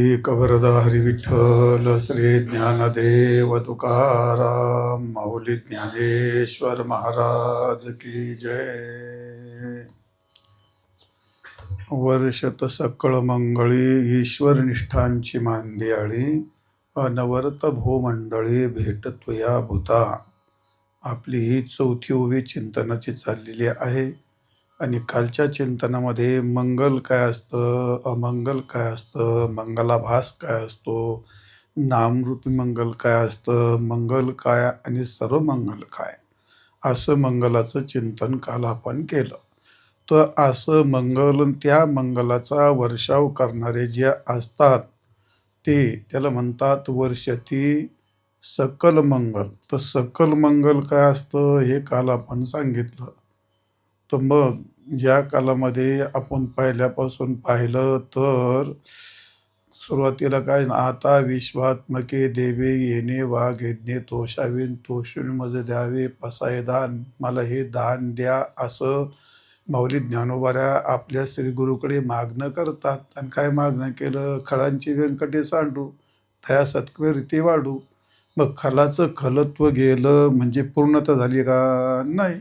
एक वरदा हरी विठ्ठल श्री ज्ञानदेव तुकाराम माऊली ज्ञानेश्वर महाराज की जय. वर्षत सकळ मंगळी ईश्वर निष्ठांची मांदियाळी अनवरत भूमंडळी भेटतुया भूता. आपली ही चौथी ओवी चिंतनाची चाललेली आहे. आणि कालच्या चिंतनामध्ये मंगल काय असतं, अमंगल काय असतं, मंगलाभास काय असतो, नामरूपी मंगल काय असतं, मंगल काय आणि सर्व मंगल काय, असं मंगलाचं चिंतन काल आपण केलं. तर असं मंगल, त्या मंगलाचा वर्षाव करणारे जे असतात त्याला म्हणतात वर्षती सकल मंगल. तर सकल मंगल काय असतं हे काल आपण सांगितलं. तर मग ज्या कालामध्ये आपण पहिल्यापासून पाहिलं तर सुरुवातीला काय, आता विश्वात्मके देवे येणे वाघ यज्ञे तोषावीन तोषून मज द्यावे पसाय दान, मला हे दान द्या, असं माऊली ज्ञानोबाऱ्या आपल्या श्रीगुरूकडे मागणं करतात. आणि काय मागणं केलं, खळांची व्यंकटे सांडू तया सत्क्वे रीती वाढू. मग खलाचं खलत्व गेलं म्हणजे पूर्णता झाली का? नाही.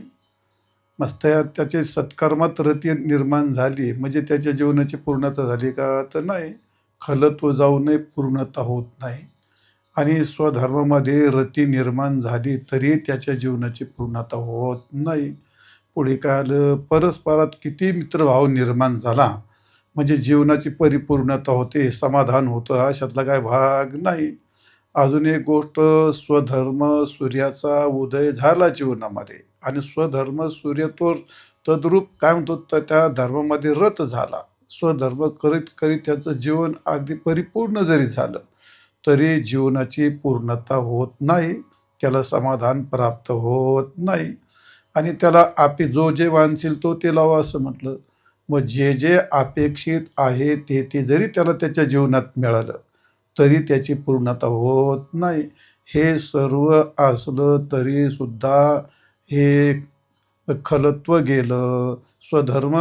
मस्त त्याचे सत्कर्मात रती निर्माण झाली म्हणजे त्याच्या जीवनाची पूर्णता झाली का? तर नाही. खलत्व जाऊ नये, पूर्णता होत नाही. आणि स्वधर्मामध्ये रती निर्माण झाली तरी त्याच्या जीवनाची पूर्णता होत नाही. पुढे काय आलं, परस्परात किती मित्रभाव निर्माण झाला म्हणजे जीवनाची परिपूर्णता होते, समाधान होतं, अशातला काय भाग नाही. अजून एक गोष्ट, स्वधर्म सूर्याचा उदय झाला जीवनामध्ये आणि स्वधर्म सूर्य तो तद्रूप काय म्हणतो त्या धर्मामध्ये रत झाला. स्वधर्म करीत करीत त्याचं जीवन अगदी परिपूर्ण जरी झालं तरी जीवनाची पूर्णता होत नाही, त्याला समाधान प्राप्त होत नाही. आणि त्याला जो जे वांछील तो ते लावा असं म्हटलं. मग जे जे अपेक्षित आहे ते जरी त्याला त्याच्या जीवनात मिळालं तरी त्याची पूर्णता होत नाही. हे सर्व असलं तरी सुद्धा हे खलत्व गेलं, स्वधर्म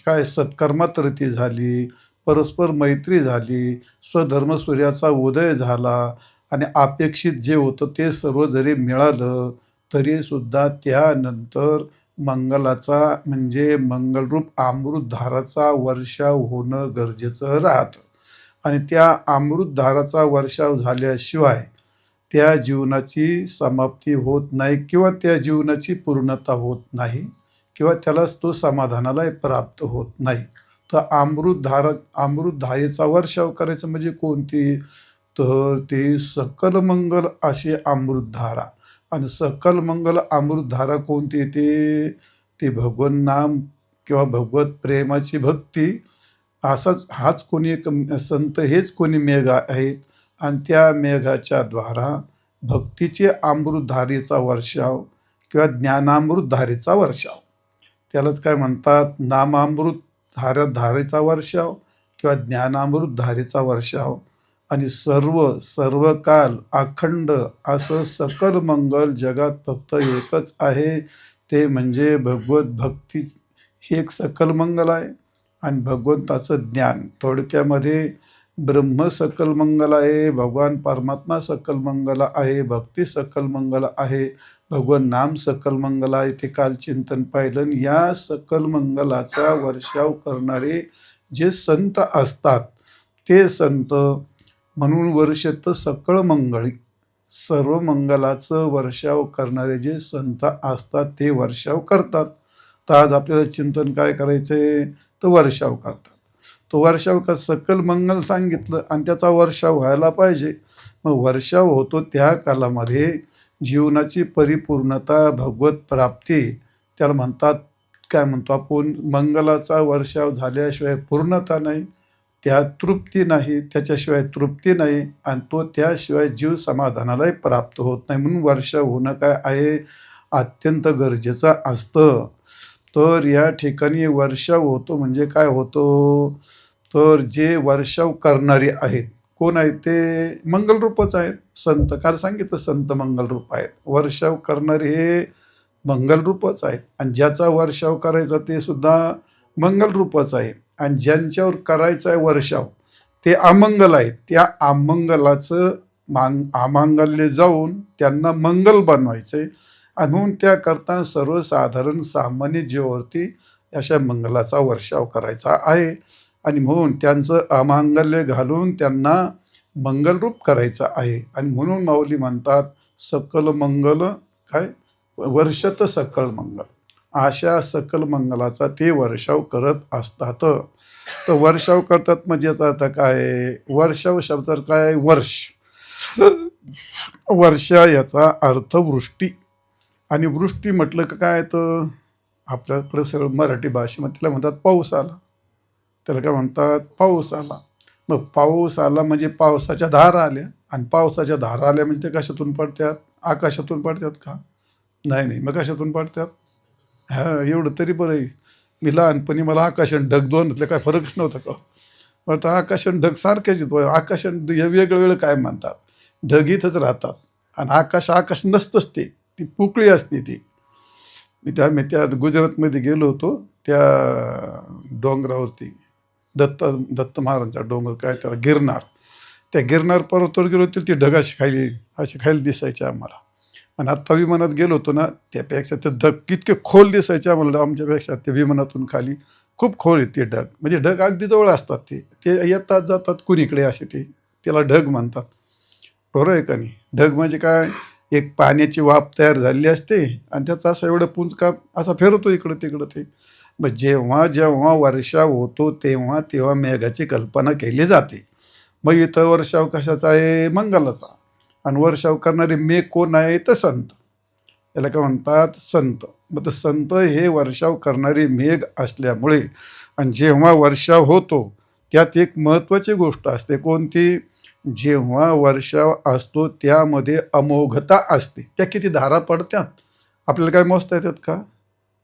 काय सत्कर्मात रती झाली, परस्पर मैत्री झाली, स्वधर्म सूर्याचा उदय झाला आणि अपेक्षित जे होतं ते सर्व जरी मिळालं तरी सुद्धा त्यानंतर मंगलाचा म्हणजे मंगलरूप अमृतधाराचा वर्षाव होणं गरजेचं राहतं. आणि त्या अमृतधाराचा वर्षाव झाल्याशिवाय त्या जीवनाची समाप्ती होत नाही किंवा त्या जीवनाची पूर्णता होत नाही किंवा त्यालाच तो समाधानाला प्राप्त होत नाही. तर अमृतधारेचा वर्षाव करायचं म्हणजे कोणती, तर ते सकल मंगल अशी अमृतधारा. आणि सकल मंगल अमृतधारा कोणती, ते भगवन नाम किंवा भगवत प्रेमाची भक्ती. हाच कोणी एक संत, हेच कोणी मेघ आहेत आणि त्या मेघाच्या द्वारा भक्तीचे अमृतधारेचा वर्षाव किंवा ज्ञानामृतधारेचा वर्षाव, त्यालाच काय म्हणतात, नामामृत धारेचा वर्षाव किंवा ज्ञानामृत धारेचा वर्षाव. आणि सर्व काल अखंड असं सकल मंगल जगात फक्त एकच आहे, ते म्हणजे भगवत भक्ती. हे एक सकल मंगल आहे. आणि भगवंताचं ज्ञान, थोडक्यामध्ये ब्रह्म सकल मंगल आहे, भगवान परमात्मा सकल मंगल आहे, भक्ती सकल मंगल आहे, भगवान नाम सकल मंगल आहे. ते काल चिंतन पाहिलं. या सकल मंगलाचा वर्षाव करणारे जे संत असतात ते संत म्हणून वर्षत सकळ मंगळी, सर्व मंगलाचं वर्षाव करणारे जे संत असतात ते वर्षाव करतात. तर आज आपल्याला चिंतन काय करायचंय, तर वर्षाव करतात. तो वर्षाव का, सकल मंगल सांगितलं आणि त्याचा वर्षाव व्हायला पाहिजे. मग वर्षाव होतो त्या कालामध्ये जीवनाची परिपूर्णता, भगवत प्राप्ती, त्याला म्हणतात. काय म्हणतो आपण, मंगलाचा वर्षाव झाल्याशिवाय पूर्णता नाही, त्या तृप्ती नाही, त्याच्याशिवाय तृप्ती नाही आणि तो त्याशिवाय जीव समाधानालाही प्राप्त होत नाही. म्हणून वर्षाव होणं काय आहे, अत्यंत गरजेचं असतं. तर या ठिकाणी वर्षाव होतो म्हणजे काय होतो, तर जे वर्षाव करणारे आहेत कोण आहेत, ते मंगलरूपच आहेत. संत, काल सांगितलं संत मंगलरूप आहेत. वर्षाव करणारे हे मंगलरूपच आहेत आणि ज्याचा वर्षाव करायचा ते सुद्धा मंगलरूपच आहे. आणि ज्यांच्यावर करायचा आहे वर्षाव ते अमंगल आहेत, त्या अमंगलाचं अमांगल्य जाऊन त्यांना मंगल बनवायचंय. आणि म्हणून त्याकरता सर्वसाधारण सामान्य जीवावरती अशा मंगलाचा वर्षाव करायचा आहे. आणि म्हणून त्यांचं अमांगल्य घालून त्यांना मंगलरूप करायचं आहे. आणि म्हणून माऊली म्हणतात सकल मंगल काय वर्षत सकल मंगल, अशा सकल मंगलाचा ते वर्षाव करत असतात. तर वर्षाव करतात म्हणजे याचा अर्थ काय? वर्षाव शब्द काय? वर्ष. वर्षा याचा अर्थ वृष्टी. आणि वृष्टी म्हटलं का काय? तर आपल्याकडे सगळं मराठी भाषेमध्ये त्याला म्हणतात पाऊस आला. त्याला काय म्हणतात? पाऊस आला. मग पाऊस आला म्हणजे पावसाच्या धारा आल्या. आणि पावसाच्या धारा आल्या म्हणजे ते कशातून पडतात? आकाशातून पडतात का? नाही नाही. मग कशातून पडतात? एवढं तरी बरं आहे. मी लहानपणी मला आकाश आणि ढग दोनतले काय फरकच नव्हता का? मग आता आकाश आणि ढग सारखेच येतो. आकाश आणि हे वेगळं वेगळं काय म्हणतात? ढग इथंच राहतात. आणि आकाश नसतंच ते, ती पोकळी असते ती. मी त्या गुजरातमध्ये गेलो होतो, त्या डोंगरावरती दत्त महाराजांचा डोंगर काय त्याला गिरनार, त्या गिरनार पर्वतावर गेलो तर ती ढग अशी खाली दिसायची आम्हाला. आणि आत्ता विमानात गेलो होतो ना, त्यापेक्षा ते ढग इतके खोल दिसायचे आम्हाला, आमच्यापेक्षा ते विमानातून खाली खूप खोल आहे ते ढग. म्हणजे ढग अगदी जवळ असतात, ते येतात जातात कुणीकडे असे, त्याला ढग म्हणतात. बरोबर आहे का नाही? ढग म्हणजे काय? एक पाण्याची वाफ तयार झालेली असते आणि त्याचा असं एवढं पुंजका असा फिरतो इकडं तिकडं ते. मग जेव्हा जेव्हा वर्षाव होतो तेव्हा तेव्हा मेघाची कल्पना केली जाते. मग इथं वर्षाव कशाचा आहे? मंगलाचा. आणि वर्षाव करणारे मेघ कोण आहे? तर संत. याला काय म्हणतात? संत. मग तर संत हे वर्षाव करणारे मेघ असल्यामुळे, आणि जेव्हा वर्षाव होतो त्यात एक महत्त्वाची गोष्ट असते. कोणती? जेव्हा वर्षाव असतो त्यामध्ये अमोघता असते. त्या किती धारा पडतात आपल्याला काय मोजता येतात का?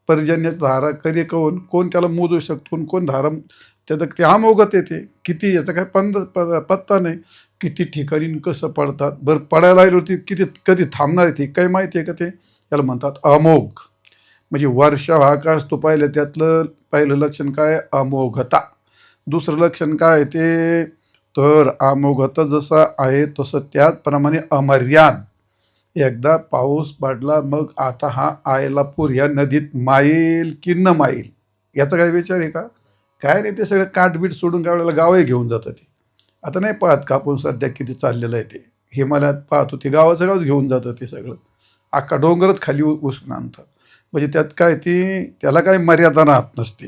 पर्जन्याच्या धारा कधी कोण त्याला मोजू शकतो? कोण धारा त्याचं ते अमोघत येते किती, याचा काय पत्ता नाही. किती ठिकाणी कसं पडतात. बरं पडायला लागलो ती किती कधी थांबणार आहे ती काही माहिती आहे का? ते त्याला म्हणतात अमोघ. म्हणजे वर्षाव हा का असतो त्यातलं पहिलं लक्षण काय? अमोघता. दुसरं लक्षण काय ते? तर अमोघता जसं आहे तसं त्याचप्रमाणे अमर्याद. एकदा पाऊस पडला मग आता हा आयला पूर ह्या नदीत माईल की न माईल याचा काय विचार आहे का? काय नाही, ते सगळं काठबीट सोडून काय वेळेला गावही घेऊन जातं ते. आता नाही पाहत का आपण सध्या किती चाललेलं आहे ते हिमालयात पाहतो, ते गावाचं गावच घेऊन जातं ते सगळं, अख्खा डोंगरच खाली उचलून आणतात. म्हणजे त्यात काय त्याला काय मर्यादा राहत नसते.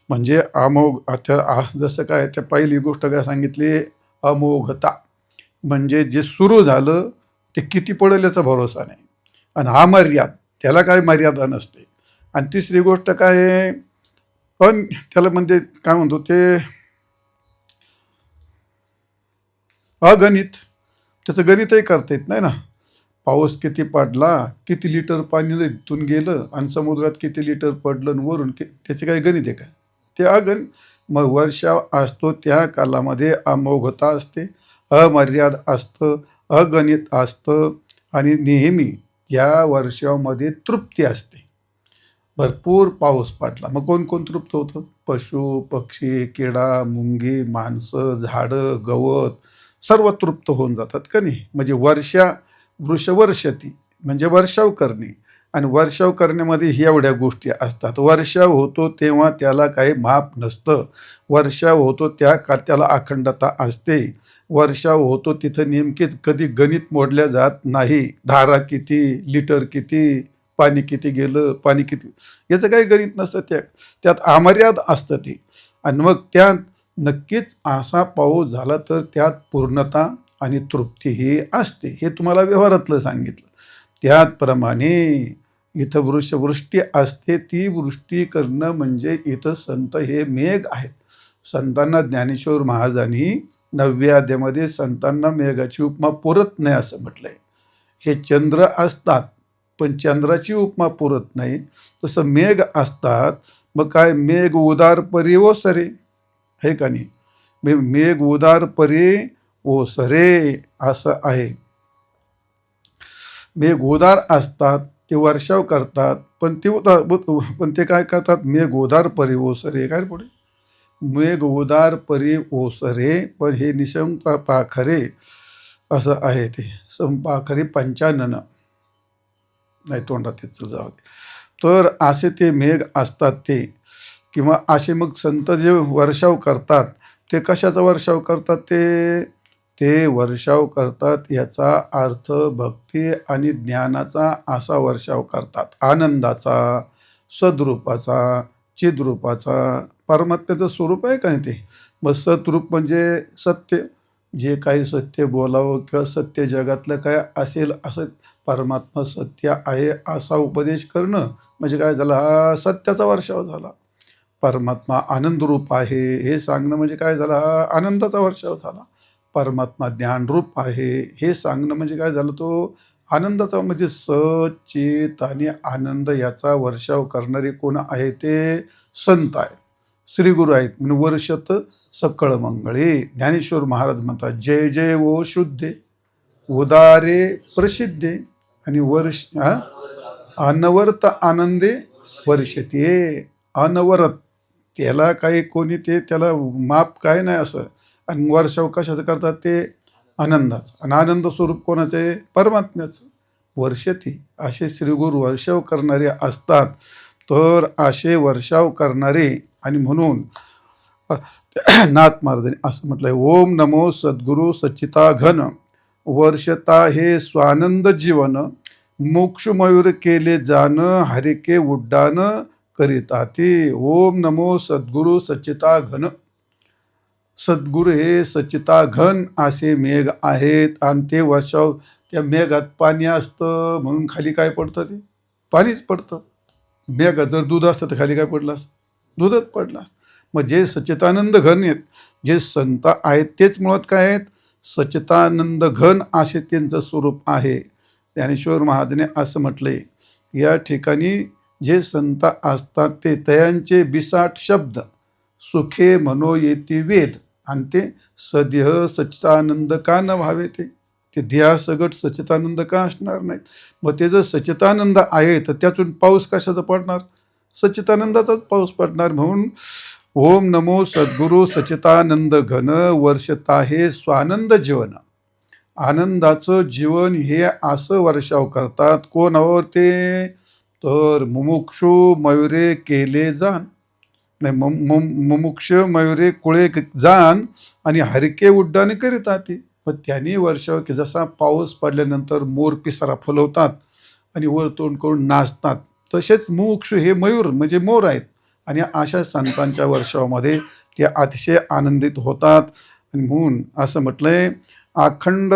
म्हणजे अमोघ जसं काय त्या पहिली गोष्ट काय सांगितली? अमोघता. म्हणजे जे सुरू झालं ते किती पडेल याचा भरोसा नाही. आणि अमर्याद, त्याला काय मर्यादा नसते. आणि तिसरी गोष्ट काय आहे? पण त्याला म्हणजे काय म्हणतो ते अगणित. त्याचं गणितही करता येत नाही ना. पाऊस किती पडला, किती लिटर पाणी नदीतून गेलं आणि समुद्रात किती लिटर पडलं आणि वरून त्याचे काही गणित आहे का? ते अगणित. मग वर्षाव असतो त्या कालामध्ये अमोघता असते, अमर्याद असतं, अगणित असतं. आणि नेहमी या वर्षामध्ये तृप्ती असते. भरपूर पाऊस पडला मग कोण कोण तृप्त होतं? पशु पक्षी, किडा मुंगी, माणसं, झाडं, गवत सर्व तृप्त होऊन जातात का नाही? म्हणजे वृषवर्षती म्हणजे वर्षाव करणे. आणि वर्षाव करण्यामध्ये ही एवढ्या गोष्टी असतात. वर्षाव होतो तेव्हा त्याला काही माप नसतं. वर्षाव होतो त्याला अखंडता असते. वर्षाव होतो तिथं नेमकेच कधी गणित मोडल्या जात नाही. धारा किती, लिटर किती, पाणी किती गेलं, पाणी किती, याचं काही गणित नसतं. त्यात अमर्याद असतं ते. आणि मग त्यात नक्कीच असा पाऊस झाला तर त्यात पूर्णता आणि तृप्ती ही असते. हे तुम्हाला व्यवहारातलं सांगितलं. त्याचप्रमाणे इथं वृष्टी असते. ती वृष्टी करणं म्हणजे इथं संत हे मेघ आहेत. संतांना ज्ञानेश्वर महाराजांनी 9व्या अध्यायामध्ये संतांना मेघाची उपमा पुरत नाही असं म्हटलंय. हे चंद्र असतात पण चंद्राची उपमा पुरत नाही. तसं मेघ असतात. मग काय? मेघ उदार परी ओसरे, हे का नाही? मेघ उदार परी ओसरे असं आहे. मेघ उदार असतात, ते वर्षाव करतात, पण ते काय करतात? मेघ उदार परी ओसरे काय पुढे? मेघ उदार परी ओसरे, पण हे निशंक पाखरे असं आहे ते. पाखरे पंचानन, नाही तोंडात ते जाऊ दे. तर असे ते मेघ असतात ते, किंवा असे मग संत जे वर्षाव करतात ते कशाचा वर्षाव करतात? ते वर्षाव करतात याचा अर्थ भक्ती आणि ज्ञानाचा असा वर्षाव करतात, आनंदाचा, सद्रूपाचा, चिद्रूपाचा. परमात्म्याचं स्वरूप आहे का नाही ते? मग सद्रूप म्हणजे सत्य, जे काही सत्य बोलावं किंवा सत्य जगातलं काय असेल असं परमात्मा सत्य आहे असा उपदेश करणं म्हणजे काय झालं? हा सत्याचा वर्षाव झाला. परमात्मा आनंदरूप आहे हे सांगणं म्हणजे काय झालं? हा आनंदाचा वर्षाव झाला. परमात्मा ज्ञानरूप आहे हे सांगणं म्हणजे काय झालं? तो आनंदाचा, म्हणजे सचित आणि आनंद याचा वर्षाव करणारे कोण आहे? ते संत आहेत, श्रीगुरु आहेत. म्हणून वर्षत सकळ मंगळे. ज्ञानेश्वर महाराज म्हणतात, जय जय ओ शुद्धे उदारे प्रसिद्धे आणि अनवर्त आनंदे वर्षते. अनवरत, त्याला काही कोणी त्याला माप काय नाही असं. आणि वर्षाव कशाचं करतात? ते आनंदाचं. आणि आनंद स्वरूप कोणाचं आहे? परमात्म्याचं. वर्षती असे श्रीगुरु वर्षाव करणारे असतात. तर असे वर्षाव करणारे, आणि म्हणून नाथ महाराजांनी असं म्हटलंय, ओम नमो सद्गुरु सच्चिता घन वर्षता हे स्वानंद जीवन मोक्ष मयूर केले जान हरिके उड्डाण करिता ते. ओम नमो सद्गुरु सच्चिता घन. सद्गुरु हे सच्चिता घन असे मेघ आहेत, आणि ते वर्षाव, त्या मेघात पाणी असतं म्हणून खाली काय पडतं? ते पाणीच पडतं. मेघात जर दूध असतं तर खाली काय पडलं असतं? दूधच पडलं असतं. मग जे सच्चितानंद घन आहेत, जे संत आहेत, तेच मुळात काय आहेत? सच्चितानंद घन असे त्यांचं स्वरूप आहे. ज्ञानेश्वर महाराजांनी असं म्हटलंय, या ठिकाणी जे संत असतात ते तयांचे बिसाट शब्द सुखे मनो येती वेद, आणि ते सदेह सच्चितानंद का न व्हावे? ते ध्या सगट सच्चितानंद का असणार नाहीत? मग ते जर सच्चितानंद आहे तर त्यातून पाऊस कशाचा पडणार? सच्चितानंदाचाच पाऊस पडणार. म्हणून ओम नमो सद्गुरु सच्चितानंद घन वर्षता हे स्वानंद जीवन, आनंदाचं जीवन हे असं वर्षाव करतात. कोणावर? ते तर मुमुक्षु मयुरे केले जाण, नाही मुमुक्ष मयुरे कुळे जाण आणि हरके उड्डाणे करीतात ते. मग त्यांनी वर्षाव की जसा पाऊस पडल्यानंतर मोर पिसारा फुलवतात आणि वर तोंड करून नाचतात, तसेच मुमुक्षु हे मयूर म्हणजे मोर आहेत. आणि अशा संतांच्या वर्षावामध्ये ते अतिशय आनंदित होतात. आणि म्हणून असं म्हटलंय, अखंड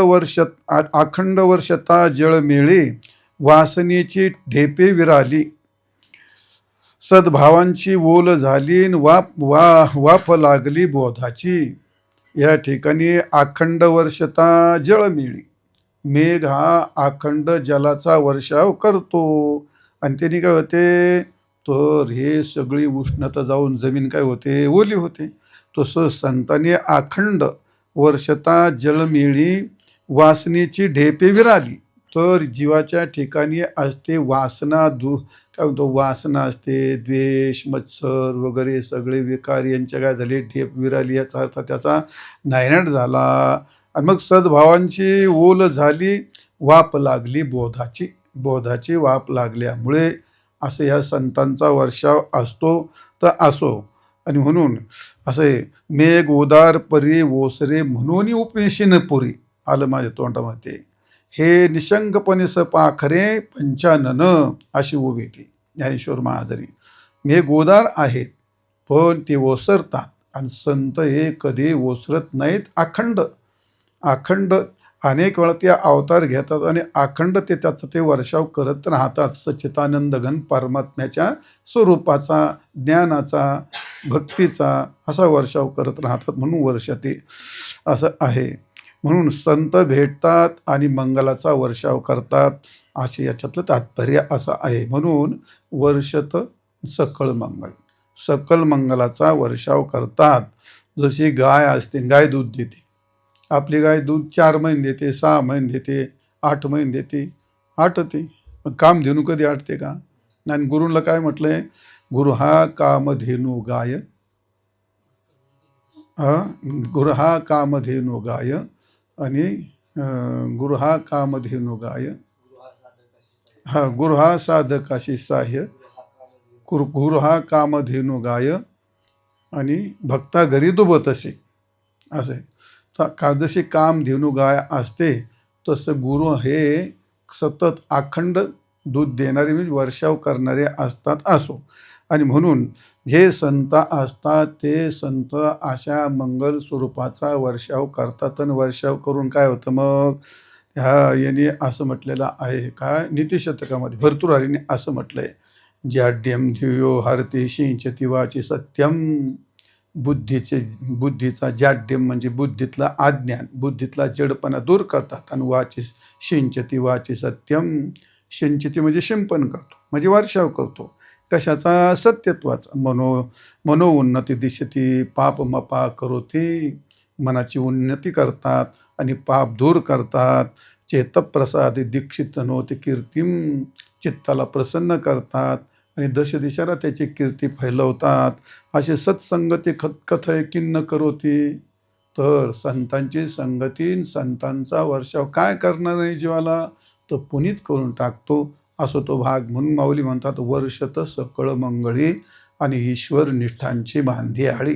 वर्षता जळ मिळे वासनेची ढेपे विराली, सद्भावांची ओल झाली वाफ लागली बोधाची. या ठिकाणी अखंड वर्षता जळ मिळी, मेघ हा अखंड जलाचा वर्षाव करतो, आणि त्यांनी काय होते? तर हे सगळी उष्णता जाऊन जमीन काय होते? ओली होते. तसं संतांनी अखंड वर्षता जलमिळी वासनेची ढेपे विराली. तर जीवाच्या ठिकाणी असते वासना, काय म्हणतो, वासना असते, द्वेष, मत्सर वगैरे सगळे विकार यांच्या काय झाले? ढेप विराली. याचा अर्थ त्याचा नायनाट झाला. आणि मग सद्भावांची ओल झाली, वाप लागली बोधाची वाप लागल्यामुळे असं या संतांचा वर्षाव असतो. तर असो. आणि म्हणून असे मेघ उदार परी ओसरे म्हणून उपनिषेन पुरी आलं माझ्या तोंडामध्ये. हे निशंकपणे पाखरे पंचानन अशी उभी ती ज्ञानेश्वर महाराजांनी. मेघ उदार आहेत पण ते ओसरतात, आणि संत हे कधी ओसरत नाहीत. अखंड अनेक वेळा ते अवतार घेतात आणि अखंड त्याचं ते वर्षाव करत राहतात. सच्चितानंद घन परमात्म्याच्या स्वरूपाचा, ज्ञानाचा, भक्तीचा असा वर्षाव करत राहतात. म्हणून वर्ष ते असं आहे. म्हणून संत भेटतात आणि मंगलाचा वर्षाव करतात, असे याच्यातलं तात्पर्य असं आहे. म्हणून वर्षत सकळ मंगळ, सकल मंगलाचा वर्षाव करतात. जशी गाय असते, गाय दूध देते. आपली गाय दूध 4 महिने देते, 6 महिने देते, 8 महिने देते, आटते. पण कामधेनू कधी आटते का? आणि गुरुला काय म्हटलंय? गुरु हा कामधेनू गाय गुरहा कामधेनु गाय आणि गुरहा कामधेनु गाय, गुरहा साधकाशी साह्य, गुरहा कामधेनु गाय आणि भक्ता घरी दुभतसे. असं आहे. तर जशी कामधेनु गाय असते तसं गुरु हे सतत अखंड दूध देणारे म्हणजे वर्षाव करणारे असतात असो. आणि म्हणून जे संत असतात ते संत अशा मंगल स्वरूपाचा वर्षाव करतात. आणि वर्षाव करून काय होतं मग, याने असं म्हटलेलं आहे काय नीतिशतकामध्ये भर्तृहरीने असं म्हटलंय, जाड्यम ध्येयो हरते शिंचती वाची सत्यम. बुद्धीचा जाड्यम म्हणजे बुद्धीतला अज्ञान, बुद्धीतला जडपणा दूर करतात. आणि वाची शिंचती वाची सत्यम, शिंचती म्हणजे शिंपण करतो म्हणजे वर्षाव करतो. कशाचा? सत्यत्वाचा. मनोउन्नती दिशती पाप मपा करोती. मनाची उन्नती करतात आणि पाप दूर करतात. चेतप्रसाद दीक्षित नोती कीर्तिम, चित्ताला प्रसन्न करतात आणि दशदिशाला त्याची कीर्ती फैलवतात. असे सत्संगती कथय किन्न करोती. तर संतांची संगती, संतांचा वर्षाव काय करणार नाही जीवाला, तर पुनीत करून टाकतो असो तो भाग. म्हणून माऊली म्हणतात, वर्षत सकळ मंगळी आणि ईश्वर निष्ठांची मांदियाळी.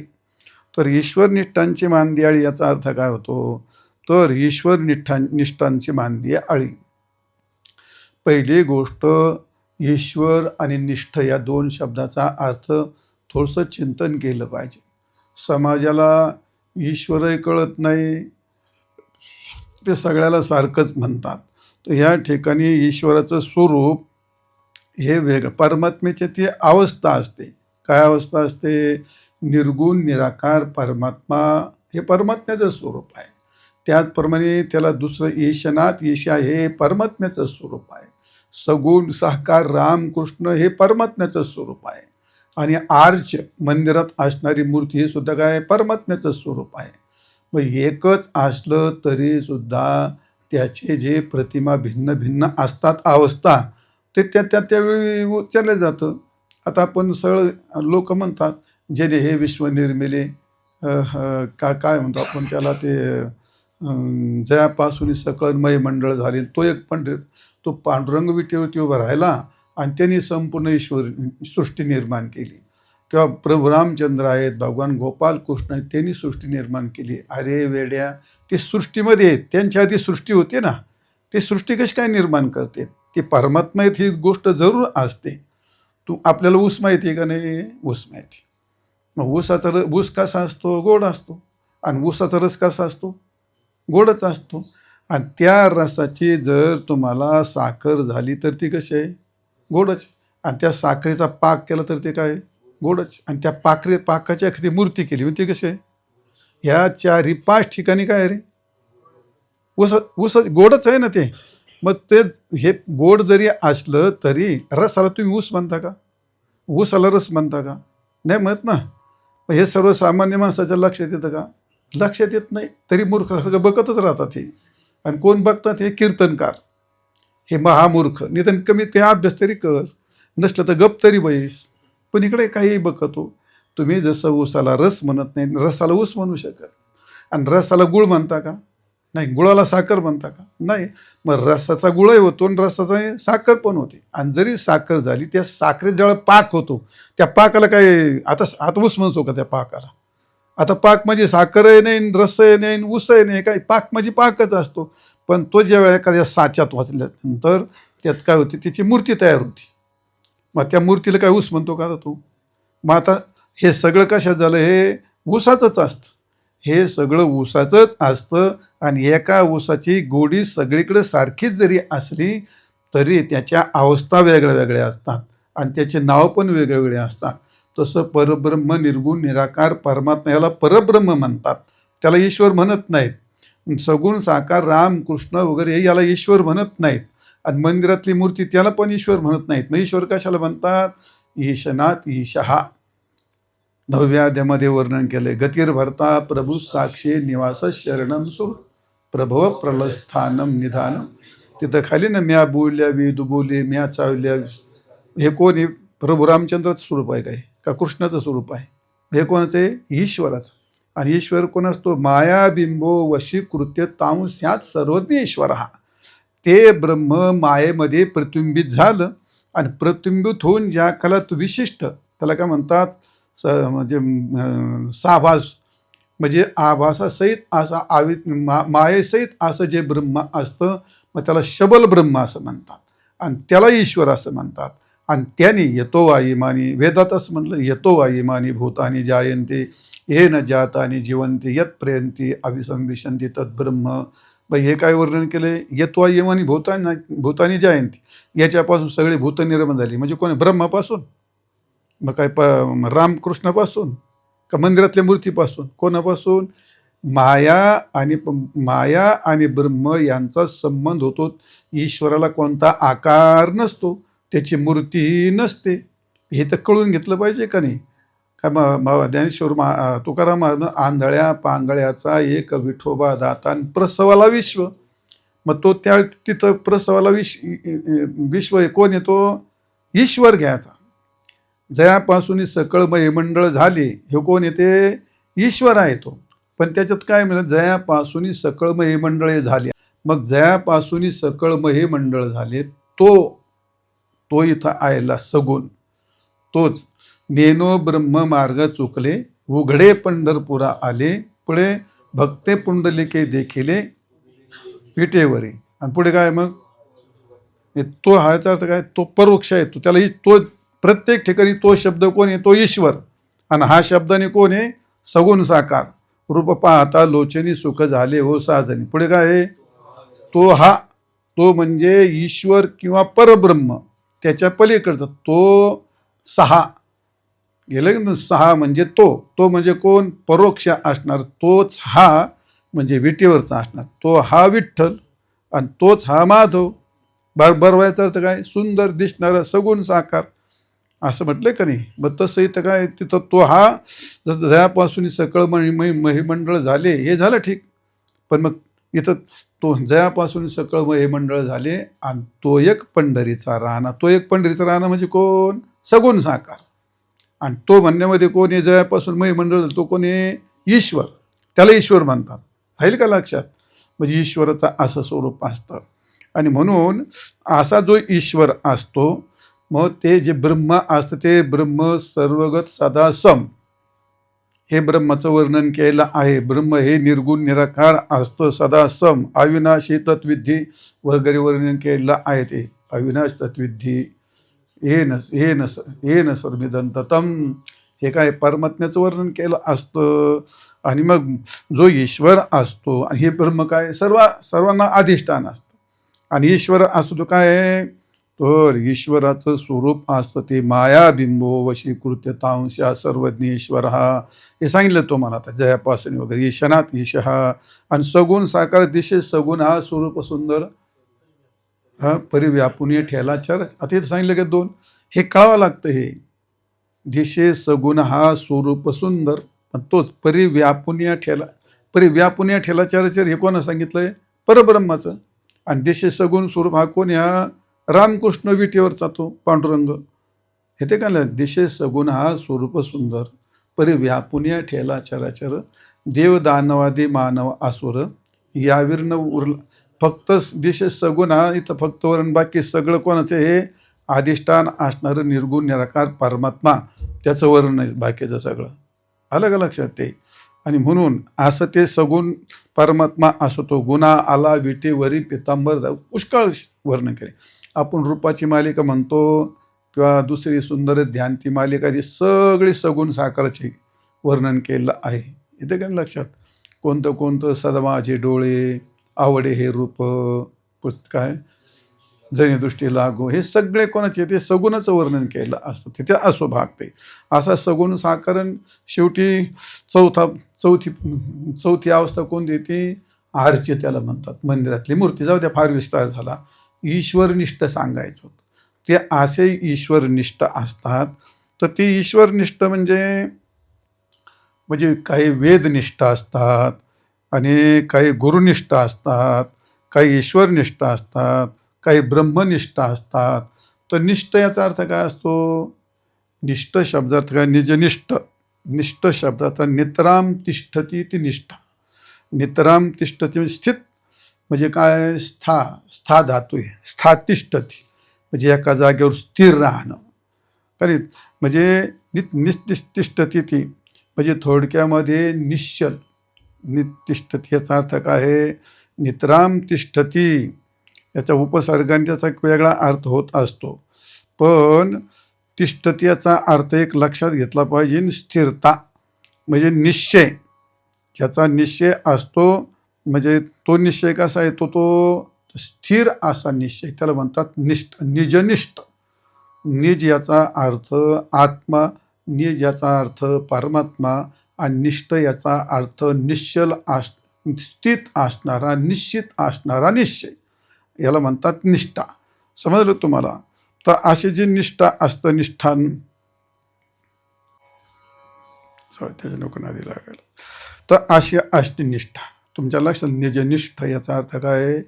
तर ईश्वर निष्ठांची मांदियाळी याचा अर्थ काय होतो, तर ईश्वर निष्ठांची मांदियाळी. पहिली गोष्ट, ईश्वर आणि निष्ठ या दोन शब्दाचा अर्थ थोडंसं चिंतन केलं पाहिजे. समाजाला ईश्वरही कळत नाही, ते सगळ्याला सारखंच म्हणतात. तर ह्या ठिकाणी ईश्वराचं स्वरूप हे वेगळं, परमात्म्याची ती अवस्था असते. काय अवस्था असते? निर्गुण निराकार परमात्मा हे परमात्म्याचं स्वरूप आहे. त्याचप्रमाणे त्याला दुसरं ईशनाथ ईशा हे परमात्म्याचं स्वरूप आहे. सगुण साकार रामकृष्ण हे परमात्म्याचं स्वरूप आहे. आणि आर्च मंदिरात असणारी मूर्ती हे सुद्धा काय परमात्म्याचं स्वरूप आहे. मग एकच असलं तरी सुद्धा त्याचे जे प्रतिमा भिन्न भिन्न असतात अवस्था, ते त्यावेळी उच्चारलं जातं. आता आपण सरळ लोक म्हणतात जेणे हे विश्व निर्मिले, काय म्हणतो आपण त्याला, ते जयापासून सकळमय मंडळ झाले. तो एक पंडित, तो पांडुरंग विटेवरती उभा राहिला आणि त्यांनी संपूर्ण ईश्वर सृष्टी निर्माण केली. किंवा प्रभू रामचंद्र आहेत, भगवान गोपाल कृष्ण आहेत, त्यांनी सृष्टी निर्माण केली. अरे वेड्या, ती सृष्टीमध्ये त्यांच्या आधी सृष्टी होती ना, ती सृष्टी कशी काय निर्माण करते? ती परमात्मा आहेत ही गोष्ट जरूर असते. आपल्याला ऊस माहिती आहे का नाही? ऊस माहिती. मग ऊस कसा असतो? गोड असतो. आणि ऊसाचा रस कसा असतो? गोडच असतो. आणि त्या रसाची जर तुम्हाला साखर झाली तर ती कशी आहे? गोडच. आणि त्या साखरेचा पाक केला तर ते काय? गोडच. आणि त्या पाकाची एखादी मूर्ती केली म्हणजे ती कशी आहे? ह्या 4-5 ठिकाणी काय रे? ऊस गोडच आहे ना ते. मग ते हे गोड जरी असलं तरी रसाला तुम्ही ऊस म्हणता का? ऊसाला रस म्हणता का? नाही म्हणत ना. हे सर्वसामान्य माणसाच्या लक्षात येतं का? लक्षात येत नाही. तरी मूर्ख सगळं बघतच राहतात हे. आणि कोण बघतात? हे कीर्तनकार, हे महामूर्ख. निदान कमीत काही अभ्यास तरी कर, नसलं तर गप तरी बैस. पण इकडे काही बघतो. तुम्ही जसं ऊसाला रस म्हणत नाही, रसाला ऊस म्हणू शकत. आणि रसाला गुळ म्हणता का? नाही. गुळाला साखर म्हणता का? नाही. मग रसाचा गुळही होतो आणि रसाचा साखर पण होते. आणि जरी साखर झाली, त्या साखरेत जेव्हा पाक होतो, त्या पाकाला काय आता ऊस म्हणतो का त्या पाकाला? आता पाक म्हणजे साखरही नाही, रसही नाही, ऊसही नाही, काही पाक म्हणजे पाकच असतो. पण तो ज्यावेळेला एखाद्या साच्यात वाचल्यानंतर त्यात काय होते? त्याची मूर्ती तयार होती. मग त्या मूर्तीला काय ऊस म्हणतो का तो? मग आता हे सगळं कशात झालं? हे ऊसाचंच असतं. हे सगळं ऊसाचंच असतं. आणि एका ऊसाची गोडी सगळीकडे सारखीच जरी असली तरी त्याच्या अवस्था वेगळ्या वेगळ्या असतात आणि त्याचे नाव पण वेगवेगळे असतात. तसं परब्रह्म निर्गुण निराकार परमात्मा याला परब्रह्म म्हणतात, त्याला ईश्वर म्हणत नाहीत. सगुण साकार राम कृष्ण वगैरे याला ईश्वर म्हणत नाहीत. आणि मंदिरातली मूर्ती त्याला पण ईश्वर म्हणत नाहीत. मग ईश्वर कशाला म्हणतात? ईशनाथ ईशहा. 9व्या अध्यायामध्ये वर्णन केलंय. गतिर्भर्ता प्रभू साक्षी निवास शरणम सुर प्रभव प्रलस्थानम निधानम. तिथं खाली ना, म्या बोलल्या वेदू बोले, म्या चावल्या. हे कोण आहे? प्रभू रामचंद्राचं स्वरूप आहे काय? का कृष्णाचं स्वरूप आहे? हे कोणाचं आहे? ईश्वराचं. आणि ईश्वर कोण असतो? मायाबिंबो वशीकृत्य तांस्यात सर्वज्ञ ईश्वर हा. ते ब्रह्म मायेमध्ये प्रतिबिंबित झालं आणि प्रतिबिंबित होऊन ज्या कालात विशिष्ट, त्याला काय म्हणतात? म्हणजे साभास, म्हणजे आभासासहित असा मायेसहित असं जे ब्रह्म असतं, मग त्याला शबल ब्रह्म असं म्हणतात आणि त्याला ईश्वर असं म्हणतात. आणि त्याने येतो वा इमानी, वेदात असं म्हटलं, येतो वा इमानी भूतानी जायन्ते येन जातानी जीवन्ते यत् प्रयन्ति अभिसंविशन्ति तद्ब्रह्म. बाई हे काय वर्णन केले? येतो इमानी भूतानी जायन्ते, याच्यापासून सगळे भूत निर्माण झाली. म्हणजे कोणी? ब्रह्मापासून. मग काय रामकृष्णापासून का मंदिरातल्या मूर्तीपासून? कोणापासून? माया आणि ब्रह्म यांचा संबंध होतो. ईश्वराला कोणता आकार नसतो, त्याची मूर्ती नसते. हे तर कळून घेतलं पाहिजे का नाही? का ज्ञानेश्वर तुकाराम आंधळ्या पांगळ्याचा एक विठोबा दाता प्रसवाला विश्व. मग तो त्या तिथं प्रसवाला विश्व कोण येतो? ईश्वर घ्यायचा. जयापासून सकळ मंडळ झाले, हे कोण येते? ईश्वर आहे तो. पण त्याच्यात काय म्हणलं? जयापासून सकळ मंडळे झाले. मग जयापासून सकळ मंडळ झाले, तो इथं आयला सगुण. तोच नेनो ब्रह्म मार्ग चुकले, उघडे पंढरपुरा आले, पुढे भक्ते पुंडलिके देखिले विटेवरी. आणि पुढे काय? मग तो हायचा अर्थ काय? तो परोक्ष आहे. तो त्याला तो प्रत्येक ठिकाणी तो शब्द कोण आहे? तो ईश्वर. आणि हा शब्दाने कोण आहे? सगुण साकार. रूप पाहता लोचनी सुख झाले हो साजनी. पुढे काय आहे? तो म्हणजे ईश्वर किंवा परब्रह्म, त्याच्या पलीकडचा तो सहा गेलं ना. सहा म्हणजे तो म्हणजे कोण? परोक्ष असणार. तोच हा म्हणजे विटेवरचा असणार. तो हा विठ्ठल आणि तोच हा माधव. बरवायचा अर्थ काय? सुंदर दिसणारा सगुण साकार असं म्हटलं का नाही? मग तसं इथं काय? तिथं तो हा जयापासून सकळ महिमंडळ झाले, हे झालं ठीक. पण मग इथं तो जयापासून सकळ महिमंडळ झाले आणि तो एक पंढरीचा राणा. तो एक पंढरीचा राणा म्हणजे कोण? सगुण साकार. आणि तो म्हणण्यामध्ये कोण आहे? जयापासून महिमंडळ झालं, तो कोण आहे? ईश्वर. त्याला ईश्वर म्हणतात. राहील का लक्षात? म्हणजे ईश्वराचं असं स्वरूप असतं. आणि म्हणून असा जो ईश्वर असतो, मग ते जे ब्रह्म असतं ते ब्रह्म सर्वगत सदा सम, हे ब्रह्माचं वर्णन केलं आहे. ब्रह्म हे निर्गुण निराकार असतं, सदा सम, अविनाशी तत्विधी वगैरे वर्णन केलं आहे. ते अविनाश तत्विधी हे न सर्मिदंततम, हे काय? परमात्म्याचं वर्णन केलं असतं. आणि मग जो ईश्वर असतो, आणि हे ब्रह्म काय? सर्वांना अधिष्ठान असतं. आणि ईश्वर असतो तो काय? तर ईश्वराचं स्वरूप असतं ते मायाबिंबो वशीकृत्य तांस्या सर्वज्ञ ईश्वर हा. हे सांगितलं तो मला आता जयापासून वगैरे. ईशनात ईश हा. आणि सगुण साकार दिशे सगुण हा स्वरूप सुंदर हा परिव्यापुनीय ठेलाचार. आता इथं सांगितलं की दोन, हे कळावं लागतं. हे दिशे सगुण हा स्वरूप सुंदर, पण तोच परिव्यापुनीय ठेलाचार हे कोणा सांगितलंय? परब्रह्माचं. आणि दिशे सगुण स्वरूप हा कोण? ह्या रामकृष्ण विटेवरचा तो पांडुरंग. हे ते काय? दिशे सगुण हा स्वरूप सुंदर, परिव्यापुनीय ठेलाचाराचर, देव दानवादी मानव आसुर याविरनं उरला. फक्त दिशे सगुण हा इथं फक्त वरण, बाकी सगळं कोणाचं? हे अधिष्ठान असणारं निर्गुण निराकार परमात्मा, त्याचं वर्णन आहे बाकीचं सगळं. आलं का लक्षात ते? आणि म्हणून असं ते सगुण परमात्मा असो तो. गुणा आला विटेवरी पितांबर, पुष्कळ वर्णन केले. आपण रूपाची मालिका म्हणतो किंवा दुसरी सुंदर ध्यानती मालिका, ती सगळी सगुण साकाराचे वर्णन केलं आहे. इथे काय लक्षात? कोणतं सदमाचे डोळे, आवडे हे रूप, काय जनिदृष्टी लागू, हे सगळे कोणाचे? ते सगुणाचं वर्णन केलं असतं. तिथे असो भाग ते असा सगुण साकारण. शेवटी चौथी अवस्था कोणती? ती आरची त्याला म्हणतात, मंदिरातली मूर्ती. जाऊ द्या, फार विस्तार झाला. ईश्वरनिष्ठ सांगायचं होतं. ते असे ईश्वरनिष्ठ असतात. तर ते ईश्वरनिष्ठ म्हणजे काही वेदनिष्ठ असतात, आणि काही गुरुनिष्ठ असतात, काही ईश्वरनिष्ठ असतात, काही ब्रह्मनिष्ठ असतात. तर निष्ठ याचा अर्थ काय असतो? निष्ठ शब्दार्थ काय? निजनिष्ठ. निष्ठ शब्दाचा नितराम तिष्ठती ती निष्ठा. नितराम तिष्ठती म्हणजे स्थित, म्हणजे काय, स्था धातू आहे, स्था तिष्ठती म्हणजे एका जागेवर स्थिर राहणं. कारण म्हणजे तिष्ठती ती म्हणजे थोडक्यामध्ये निश्चल. तिष्ठती याचा अर्थ काय आहे, नितराम तिष्ठती. याच्या उपसर्गाने त्याचा एक वेगळा अर्थ होत असतो, पण तिष्ठती याचा अर्थ एक लक्षात घेतला पाहिजे, स्थिरता म्हणजे निश्चय. ज्याचा निश्चय असतो म्हणजे तो निश्चय कसा येतो, तो स्थिर असा निश्चय, त्याला म्हणतात निष्ठ, निजनिष्ठ. निज याचा अर्थ आत्मा, निज याचा अर्थ परमात्मा, आणि निष्ठ याचा अर्थ निश्चल स्थित असणारा, निश्चित असणारा निश्चय, याला म्हणतात निष्ठा. समजलं तुम्हाला? तर अशी जी निष्ठा असतं, निष्ठान, त्याच्या नको नादी लागायला, तर अशी असते निष्ठा. तुमच्या लक्षात, निजनिष्ठ याचा अर्थ काय आहे,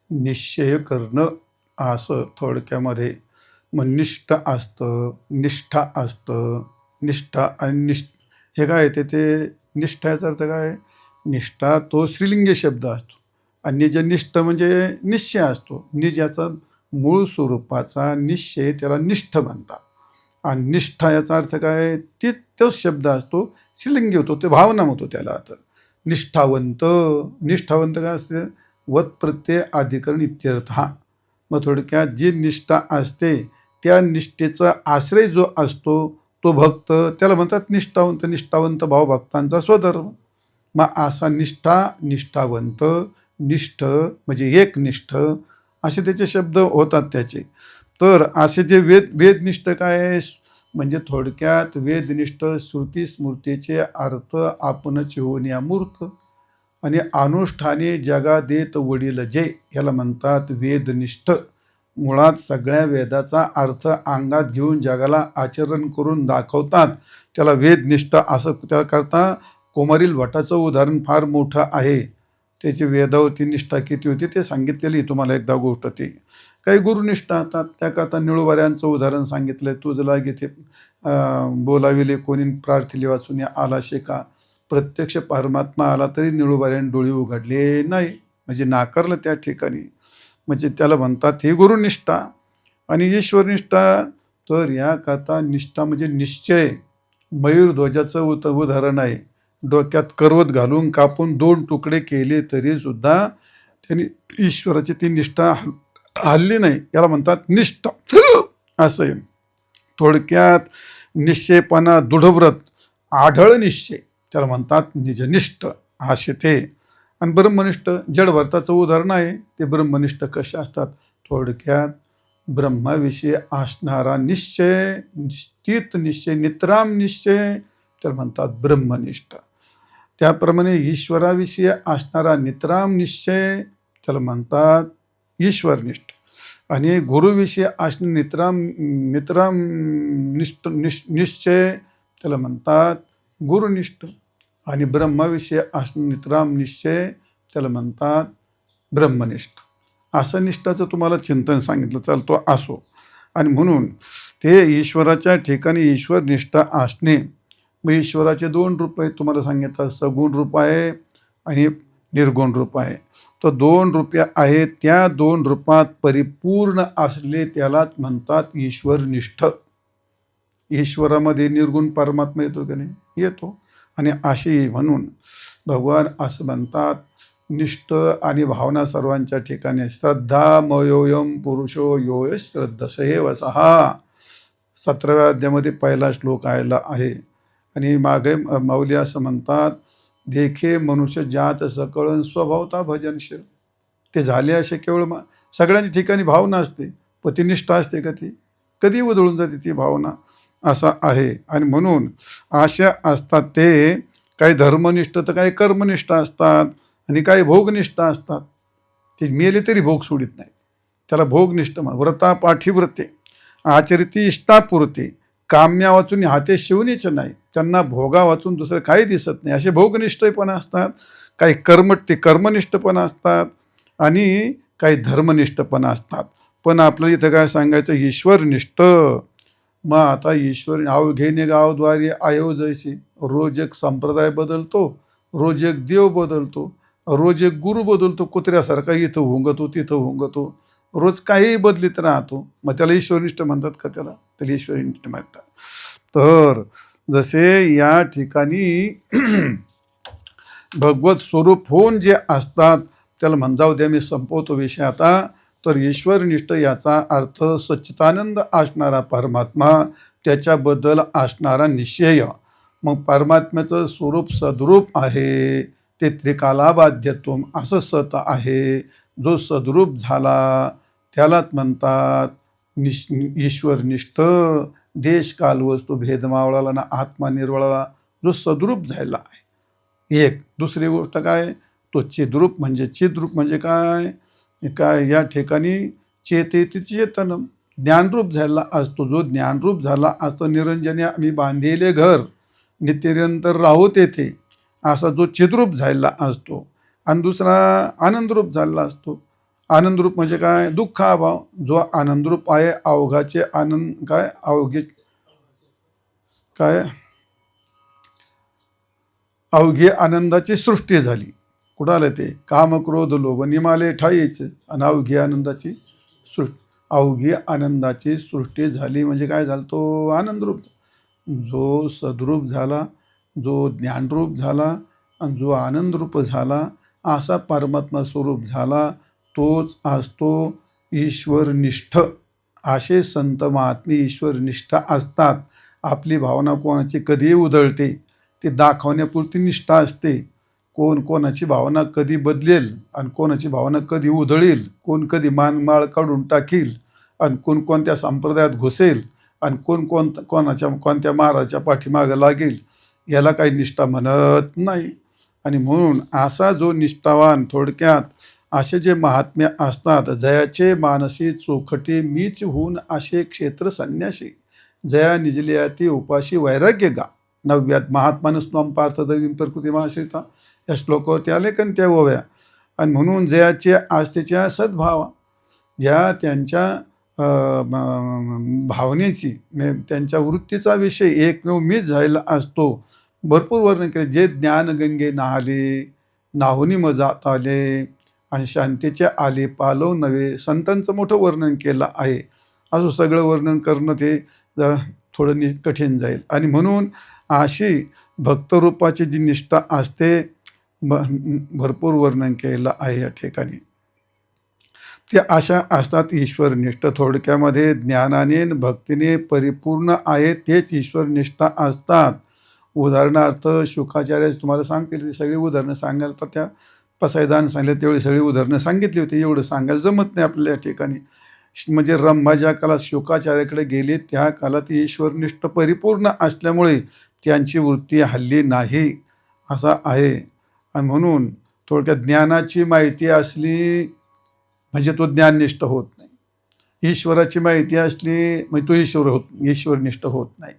निश्चय करणं असं थोडक्यामध्ये. मग निष्ठ असतं, निष्ठा असतं, निष्ठा आणि हे काय येते, ते निष्ठा याचा अर्थ काय, निष्ठा तो स्त्रीलिंगी शब्द असतो, आणि निजनिष्ठ म्हणजे निश्चय असतो. निज याचा मूळ स्वरूपाचा निश्चय त्याला निष्ठ म्हणतात. आणि निष्ठा याचा अर्थ काय, तोच शब्द असतो, स्त्रीलिंगी होतो, ते भावना होतो त्याला. आता निष्ठावंत, निष्ठावंत काय असते, वत प्रत्यय अधिकरण इत्यर्थ. मग थोडक्यात जी निष्ठा असते त्या निष्ठेचा आश्रय जो असतो तो भक्त, त्याला म्हणतात निष्ठावंत. निष्ठावंत भावभक्तांचा स्वधर्म. मग असा निष्ठा, निष्ठावंत, निष्ठ म्हणजे एकनिष्ठ, असे त्याचे शब्द होतात त्याचे. तर असे जे वेदनिष्ठ काय आहे, म्हणजे थोडक्यात वेदनिष्ठ श्रुती स्मृतीचे अर्थ आपणच होऊन या मूर्त, आणि अनुष्ठाने जगा देत वडील जे, याला म्हणतात वेदनिष्ठ. मुळात सगळ्या वेदाचा अर्थ अंगात घेऊन जगाला आचरण करून दाखवतात, त्याला वेदनिष्ठ असं. त्याकरता कोमारील भटाचं उदाहरण फार मोठं आहे. त्याची वेदावरती निष्ठा किती होती ते सांगितलेली तुम्हाला एकदा गोष्ट. ती काही गुरुनिष्ठा असतात, त्याकरता निळूवाऱ्यांचं उदाहरण सांगितलं. तुझला घेते बोलाविले कोणी, प्रार्थिले वाचून आला शेका. प्रत्यक्ष परमात्मा आला तरी निळूवाऱ्याने डोळे उघडले नाही, म्हणजे नाकारलं त्या ठिकाणी. म्हणजे त्याला म्हणतात ही गुरुनिष्ठा. आणि ईश्वरनिष्ठा, तर याकरता निष्ठा म्हणजे निश्चय. मयूरध्वजाचं उदाहरण आहे. डोक्यात करवत घालून कापून 2 तुकडे केले तरी सुद्धा त्यांनी ईश्वराची ती निष्ठा हल्ली नाही, याला म्हणतात निष्ठा. असं आहे थोडक्यात. निश्चयपणा, दृढव्रत, आढळ निश्चय, त्याला म्हणतात निजनिष्ठ असे ते. आणि ब्रह्मनिष्ठ जडभरताचं उदाहरण आहे. ते ब्रह्मनिष्ठ कसे असतात, थोडक्यात ब्रह्माविषयी असणारा निश्चय, स्थित निश्चय, नितराम निश्चय, त्याला म्हणतात ब्रह्मनिष्ठ. त्याप्रमाणे ईश्वराविषयी असणारा नितराम निश्चय त्याला म्हणतात ईश्वरनिष्ठ. आणि गुरुविषयी असणे नितराम निश्चय त्याला म्हणतात गुरुनिष्ठ. आणि ब्रह्माविषयी असणे नितराम निश्चय त्याला म्हणतात ब्रह्मनिष्ठ. असं निष्ठाचं तुम्हाला चिंतन सांगितलं, चालतो असो. आणि म्हणून ते ईश्वराच्या ठिकाणी ईश्वरनिष्ठा असणे. मग ईश्वराचे 2 रूप आहेत तुम्हाला सांगितलं, सगुण रूप आहे आणि निर्गुण रूप आहे. तर 2 रूपे आहेत, त्या 2 रूपात परिपूर्ण असले त्यालाच म्हणतात ईश्वरनिष्ठ. ईश्वरामध्ये निर्गुण परमात्मा येतो की नाही, येतो. आणि अशी म्हणून भगवान असं म्हणतात, निष्ठ आणि भावना सर्वांच्या ठिकाणी. श्रद्धा मयोयम पुरुषो योय श्रद्धसे वसहा, 17व्या अध्यायामध्ये पहिला श्लोक आलेला आहे. आणि मागे माऊली असं म्हणतात, देखे मनुष्य जात सकळन स्वभावता भजनशील. ते झाले असे केवळ सगळ्यांच्या ठिकाणी भावना असते, पण ती निष्ठा असते का, ती कधी उधळून जाते ती भावना, असा आहे. आणि म्हणून अशा असतात ते, काही धर्मनिष्ठ तर काही कर्मनिष्ठ असतात, आणि काही भोगनिष्ठ असतात. ते मेले तरी भोग सोडित नाही, त्याला भोगनिष्ठ म्हण. व्रता पाठीव्रते आचरिती इष्टापुरते, काम्या वाचून हाते शिवणीच नाही, त्यांना भोगा वाचून दुसरं काही दिसत नाही, असे भोगनिष्ठ पण असतात. काही कर्मनिष्ठ पण असतात, आणि काही धर्मनिष्ठ पण असतात. पण आपल्याला इथं काय सांगायचं, ईश्वरनिष्ठ. मग आता ईश्वर अवघेने गावद्वारे आयो जैसे, रोज एक संप्रदाय बदलतो, रोज एक देव बदलतो, रोज एक गुरु बदलतो, कुत्र्यासारखा इथं हुंगतो तिथं हुंगतो, रोज काहीही बदलीत राहतो. मग त्याला ईश्वरनिष्ठ म्हणतात का? त्याला ईश्वरनिष्ठ म्हणतात. तर जसे या ठिकाणी भगवत स्वरूप होऊन जे असतात त्याला जाऊ द्या, मी संपवतो विषय आता. तर ईश्वरनिष्ठ याचा अर्थ सच्चिदानंद असणारा परमात्मा, त्याच्याबद्दल असणारा निश्चय. मग परमात्म्याचं स्वरूप सद्रूप आहे, ते त्रिकालाबाध्यत्वम असं सत आहे. जो सद्रूप झाला त्यालाच म्हणतात ईश्वरनिष्ठ. देश काल वस्तू भेदमावळाला ना आत्मा निर्वळाला जो सद्रूप झाला आहे. एक दुसरी गोष्ट काय, तो चिद्रूप. म्हणजे चिद्रूप म्हणजे काय? काय या ठिकाणी चेतेती चेतन ज्ञानरूप झाला असतो. जो ज्ञानरूप झाला असतो, निरंजने आम्ही बांधलेले घर नित्यनिरंतर राहू तेथे, असा जो चिद्रूप झालेला असतो. आणि दुसरा आनंदरूप झालेला असतो. आनंदरूप म्हणजे काय? दुःखाभाव. जो आनंदरूप आहे, अवघाचे आनंद काय, अवघे काय, अवघे आनंदाची सृष्टी झाली. कुठं आलं ते? काम क्रोध लोभ निमाले ठाईच आणि अवघी आनंदाची सृष्टी. अवघी आनंदाची सृष्टी झाली म्हणजे काय झालं? तो आनंदरूप. जो सद्रूप झाला, जो ज्ञानरूप झाला आणि जो आनंदरूप झाला, असा परमात्मा स्वरूप झाला, तोच असतो ईश्वरनिष्ठ. असे संत महात्मे ईश्वरनिष्ठ असतात. आपली भावना कोणाची कधीही उधळते, ते दाखवण्यापुरती निष्ठा असते. कोण कोणाची भावना कधी बदलेल आणि कोणाची भावना कधी उधळेल, कोण कधी माळ काढून टाकील आणि कोण कोणत्या संप्रदायात घुसेल आणि कोणत्या महाराजाच्या पाठीमागं लागेल, याला काही निष्ठा म्हणत नाही. आणि म्हणून असा जो निष्ठावान, थोडक्यात असे जे महात्म्य असतात, जयाचे मानसी चोखटे मीच होऊन असे क्षेत्र संन्यासी, जया निजल्या ती उपाशी वैराग्य गा. 9व्यात महात्मानुस्वाम पार्थदवीं प्रकृती महाश्रिता या श्लोकावरती आले कारण त्या ओव्या. आणि म्हणून जयाचे आस्थेच्या सद्भावा, ज्या त्यांच्या भावनेची, त्यांच्या वृत्तीचा विषय एकमेव मीच झालेला असतो. भरपूर वर्णन केले. जे ज्ञानगंगे नाहले, नाहुनी मग जात आले आणि शांतीचे आले पालव नव्हे, संतांचं मोठं वर्णन केलं आहे. असं सगळं वर्णन करणं ते जरा थोडं कठीण जाईल. आणि म्हणून अशी भक्तरूपाची जी निष्ठा असते, भरपूर वर्णन केलं आहे या ठिकाणी. ते अशा असतात ईश्वरनिष्ठ. थोडक्यामध्ये ज्ञानाने भक्तीने परिपूर्ण आहे तेच ईश्वरनिष्ठ असतात. उदाहरणार्थ शुकाचार्य तुम्हाला सांगतील ती सगळी उदाहरणं सांगायला, तर त्या पसायदान सांगितलं तेवढी सगळी उदाहरणं सांगितली होती. एवढं सांगायला जमत नाही आपल्या या ठिकाणी. म्हणजे रंभा ज्या काळात शुकाचार्याकडे गेले त्या काळात ईश्वरनिष्ठ परिपूर्ण असल्यामुळे त्यांची वृत्ती हल्ली नाही, असा आहे. आणि म्हणून थोडक्यात ज्ञानाची माहिती असली म्हणजे तो ज्ञाननिष्ठ होत नाही. ईश्वराची माहिती असली म्हणजे तो ईश्वरनिष्ठ होत नाही.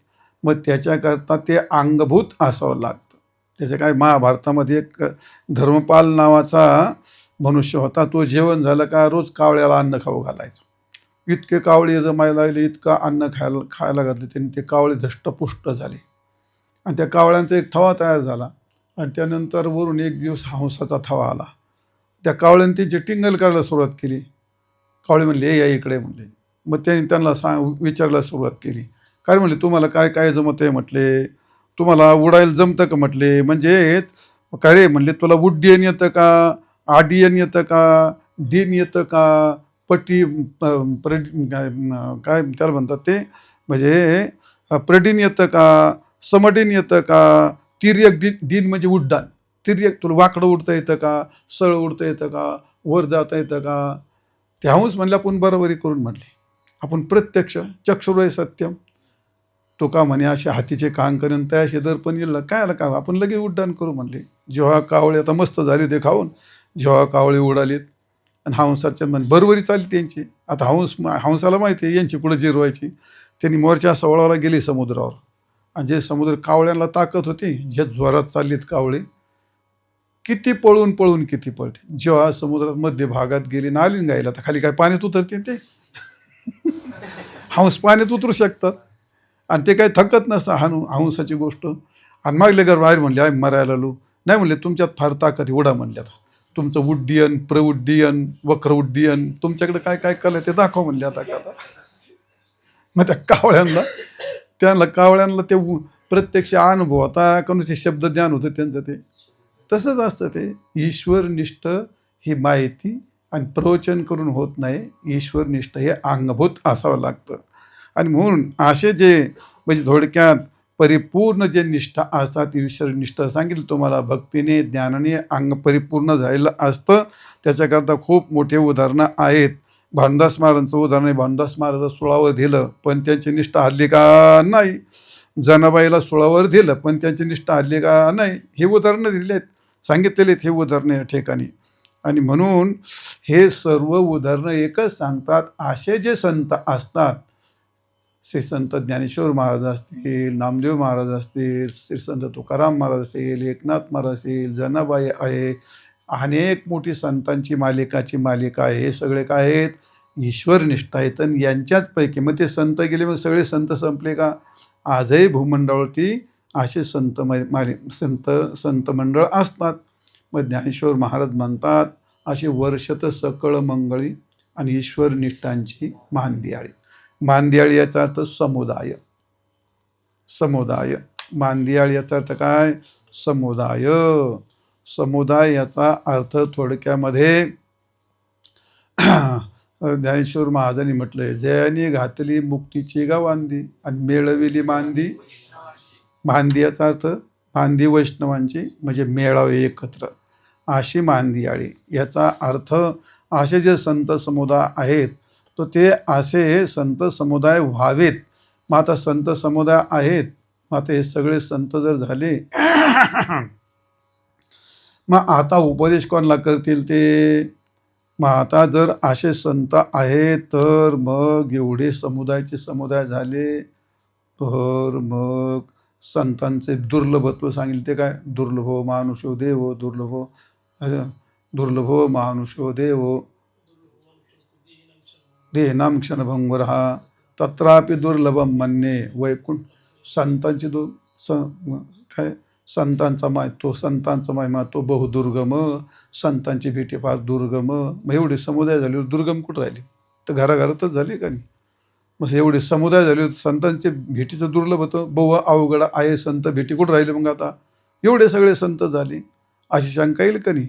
मग त्याच्याकरता ते अंगभूत असावं लागतं. त्याचं काय, महाभारतामध्ये एक धर्मपाल नावाचा मनुष्य होता. तो जेवण झालं का रोज कावळ्याला अन्न खाऊ घालायचं. इतके कावळे जमायला लागले, इतकं अन्न खायला घातले त्यांनी, ते कावळे धष्टपुष्ट झाले. आणि त्या कावळ्यांचा एक थवा तयार झाला. आणि त्यानंतर वरून एक दिवस हंसाचा थवा आला. त्या कावळ्यांनी ती टिंगल करायला सुरुवात केली. कावळे म्हणले या इकडे म्हणले. मग त्यांना विचारायला सुरुवात केली. काय म्हणले, तुम्हाला काय काय जमत आहे म्हटले, तुम्हाला उडायला जमतं का म्हटले. म्हणजेच काय रे म्हणले, तुला उड्डीयन येतं का, आडियन येतं का, डीन येतं का, पट्टी काय त्याला म्हणतात ते, म्हणजे प्रडीन येतं का, समडीन येतं का, तिर्यक डीन म्हणजे उड्डाण. तिर्यक तुला वाकडं उडता येतं का, सरळ उडता येतं का, वर जाता येतं का. त्याहूनच म्हणलं आपण बरोबरी करून म्हणले. आपण प्रत्यक्ष चक्षुरे सत्यम, तो का म्हणे असे हातीचे कान करेन तयाशे दर्पण येईल काय आलं का, आपण लगेच उड्डाण करू म्हणले. जेव्हा कावळे आता मस्त झाले ते खाऊन, जेव्हा कावळे उडालेत आणि हंसाच्या बरोबरी चालली त्यांची. आता हंसाला माहिती आहे यांची पुढे जिरवायची. त्यांनी मोर्चा सवळाला गेली समुद्रावर. आणि जे समुद्र कावळ्यांना ताकद होती, जे जोरात चाललीत कावळे, किती पळून किती पळते. जेव्हा समुद्रात मध्य भागात गेली ना आली गायला, तर खाली काय पाण्यात उतरते ते. हंस पाण्यात उतरू शकतात आणि ते काही थकत नसतं हंसाची गोष्ट. आणि मागले घर बाहेर म्हणले आम्ही मरायला आलो. नाही म्हणले तुमच्यात फार ताकद उडा म्हणले. आता तुमचं उड्डीयन प्रउड्डीयन वक्र उड्डीयन तुमच्याकडे काय काय कला ते दाखव म्हणले आता का. मग त्या कावळ्यांना ते प्रत्यक्ष अनुभव होता कोणाचे शब्द ज्ञान होतं त्यांचं. ते तसंच असतं. ते ईश्वरनिष्ठ ही माहिती आणि प्रवचन करून होत नाही. ईश्वरनिष्ठ हे अंगभूत असावं लागतं. आणि म्हणून असे जे म्हणजे थोडक्यात परिपूर्ण जे निष्ठा असतात ईश्वरनिष्ठ सांगितलं तुम्हाला, भक्तीने ज्ञानाने अंग परिपूर्ण झालेलं असतं. त्याच्याकरता खूप मोठे उदाहरणं आहेत. भानुदास महाराजांचं उदाहरण आहे. भानुदास महाराज सुळावर दिलं पण त्यांची निष्ठा हल्ली का नाही. जनाबाईला सुळावर दिलं पण त्यांची निष्ठा हल्ली का नाही. हे उदाहरणं दिलेली आहेत, सांगितलेले आहेत हे उदाहरणं या ठिकाणी. आणि म्हणून हे सर्व उदाहरणं एकच सांगतात, असे जे संत असतात, श्री संत ज्ञानेश्वर महाराज असतील, नामदेव महाराज असतील, श्री संत तुकाराम महाराज असेल, एकनाथ महाराज असेल, जनाबाई आहे, अनेक मोठी संतांची मालिका आहे. हे सगळे काय आहेत? ईश्वरनिष्ठ आहेत. आणि यांच्याच पैकी मग ते संत गेले मग सगळे संत संपले का? आजही भूमंडळावरती असे संत मंडळ असतात. मग ज्ञानेश्वर महाराज म्हणतात अशी वर्षत सकळ मंगळी आणि ईश्वरनिष्ठांची मांदियाळी. मांदियाळी याचा अर्थ समुदाय. मांदियाळी याचा अर्थ काय? समुदाय. समुदाय याचा अर्थ थोडक्यामध्ये ज्ञानेश्वर महाराजांनी म्हटलंय, जयाने घातली मुक्तीची गावांदी आणि मेळविली मांदी. मांदी याचा अर्थ मांदी वैष्णवांची म्हणजे मेळावे एकत्र, अशी मांदियाळी. याचा अर्थ असे जे संत समुदाय आहेत तर ते असे संत समुदाय व्हावेत. मग आता संत समुदाय आहेत, मग आता हे सगळे संत जर झाले मग आता उपदेश कोणाला करतील ते? मग आता जर असे संत आहेत तर मग एवढे समुदाय झाले तर मग संतांचे दुर्लभत्व सांगितले. ते काय? दुर्लभो मानुषो देव, दुर्लभो मानुषो देव देहनाम क्षणभंगुर तत्रापि दुर्लभम मन्ये वैकुंठ. संतांची काय? संतांचा महिमा तो बहुदुर्गम. संतांची भेटी फार दुर्गम. मग एवढे समुदाय झाले दुर्गम कुठं राहिले? तर घराघरातच झाले का नाही? मग एवढे समुदाय झाले संतांचे भेटीचं दुर्लभ होतं. बहु अवघड आहे संत भेटी कुठं राहिले? मग आता एवढे सगळे संत झाले अशी शंका येईल का नाही?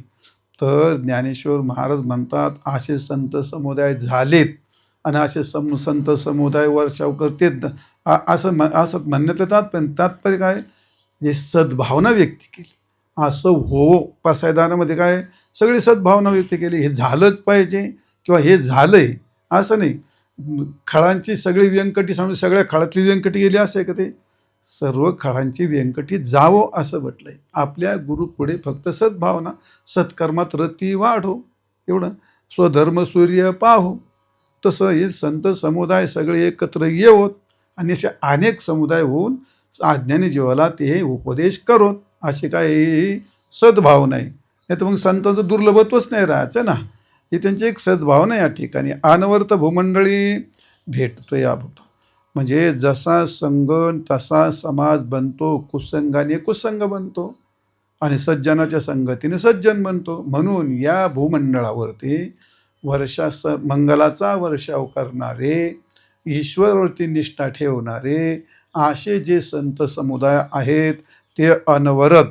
तर ज्ञानेश्वर महाराज म्हणतात असे संत समुदाय झालेत आणि असे संत समुदाय वर्षाव करतेत. असं म्हणण्यातलं तात्पर्य काय? जे सद्भावना व्यक्त केली. असं हो पसायदानामध्ये काय सगळी सद्भावना व्यक्त केली. हे झालंच पाहिजे किंवा हे झालंय असं नाही. खळांची सगळी व्यंकटी सांगून सगळ्या खळातली व्यंकटी गेली असं आहे का? ते सर्व खळांची व्यंकटी जावो असं म्हटलंय. आपल्या गुरु पुढे फक्त सद्भावना, सत्कर्मात रती वाढो, एवढं. स्वधर्म सूर्य पाहो. तसं हे संत समुदाय सगळे एकत्र येवोत आणि असे अनेक समुदाय होऊन अज्ञानी जीवाला ते उपदेश करोत. असे काय सद्भावना आहे. नाही तर मग संतांचं दुर्लभत्वच नाही राहायचं ना. ही त्यांची एक सद्भावना या ठिकाणी. अनवर्त भूमंडळी भेटतो या भूत. म्हणजे जसा संग तसा समाज बनतो. कुसंगाने कुसंग बनतो आणि सज्जनाच्या संगतीने सज्जन बनतो. म्हणून या भूमंडळावरती मंगलाचा वर्षाव करणारे, ईश्वरवरती निष्ठा ठेवणारे असे जे संत समुदाय आहेत ते अनवरत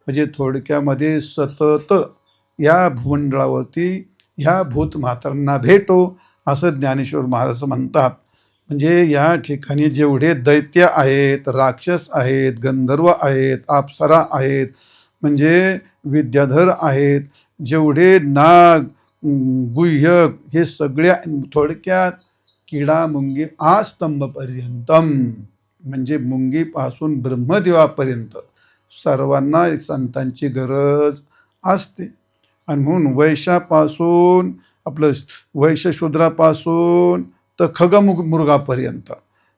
म्हणजे थोडक्यामध्ये सतत या भूमंडळावरती ह्या भूतमातांना भेटो असं ज्ञानेश्वर महाराज म्हणतात. म्हणजे या ठिकाणी जेवढे दैत्य आहेत, राक्षस आहेत, गंधर्व आहेत, अप्सरा आहेत, म्हणजे विद्याधर आहेत, जेवढे नाग गुह्यक हे सगळ्या थोडक्यात किडा मुंगी आस्तंभपर्यंतम म्हणजे मुंगीपासून ब्रह्मदेवापर्यंत सर्वांना संतांची गरज असते. आणि म्हणून वैश्यापासून आपलं वैश्यशूद्रापासून तर खगमृगापर्यंत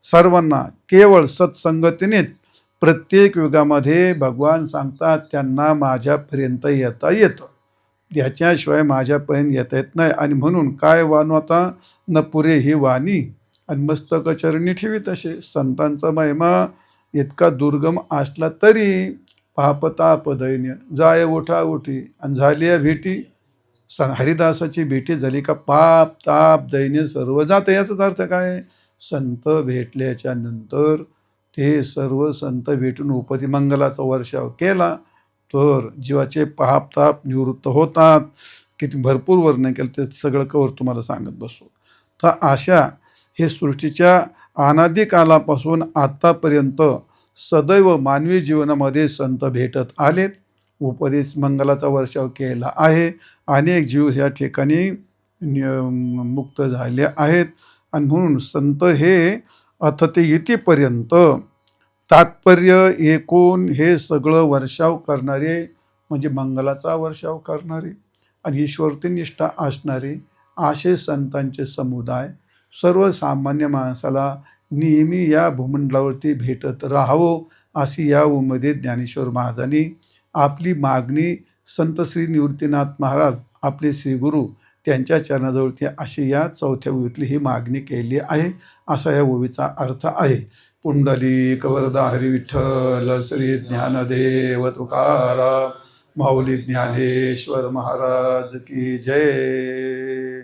सर्वांना केवळ सत्संगतीनेच प्रत्येक युगामध्ये भगवान सांगतात त्यांना माझ्यापर्यंत येता येतं. याच्याशिवाय माझ्यापर्यंत येता येत नाही. आणि म्हणून काय वाणू आता न पुरे ही वाणी आणि मस्तक चरणी ठेवी तसे. संतांचा महिमा इतका दुर्गम असला तरी पापताप दैन्य जाय ओठा ओठी आणि झाली भेटी. हरिदासाची भेटी झाली का पाप ताप दैन्य सर्व जातं. याचाच अर्थ काय? संत भेटल्याच्या नंतर ते सर्व संत भेटून उपतिमंगलाचा वर्षाव केला तर जीवाचे पाप ताप निवृत्त होतात. किती भरपूर वर्णन केलं ते सगळं कवर तुम्हाला सांगत बसू. तर अशा हे सृष्टीच्या अनादी कालापासून आत्तापर्यंत सदैव मानवी जीवनामध्ये संत भेटत आलेत. उपदेश मंगलाचा वर्षाव केला आहे. अनेक जीव ह्या ठिकाणी मुक्त झाले आहेत. आणि म्हणून संत हे अथते इतीपर्यंत तात्पर्य एकूण हे सगळं वर्षाव करणारे म्हणजे मंगलाचा वर्षाव करणारे आणि ईश्वरती निष्ठा असणारे असे संतांचे समुदाय सर्वसामान्य माणसाला नेहमी या भूमंडलावरती भेटत राहावं अशी या मध्ये ज्ञानेश्वर महाराजांनी आपली मागणी संत श्री निवृत्तीनाथ महाराज आपले श्रीगुरु त्यांच्या चरणाजवळती अशी या चौथ्या ओवीतली ही मागणी केली आहे. असा या ओवीचा अर्थ आहे. पुंडलिक वरदा हरी विठ्ठल श्री ज्ञानदेव तुकाराम माऊली ज्ञानेश्वर महाराज की जय.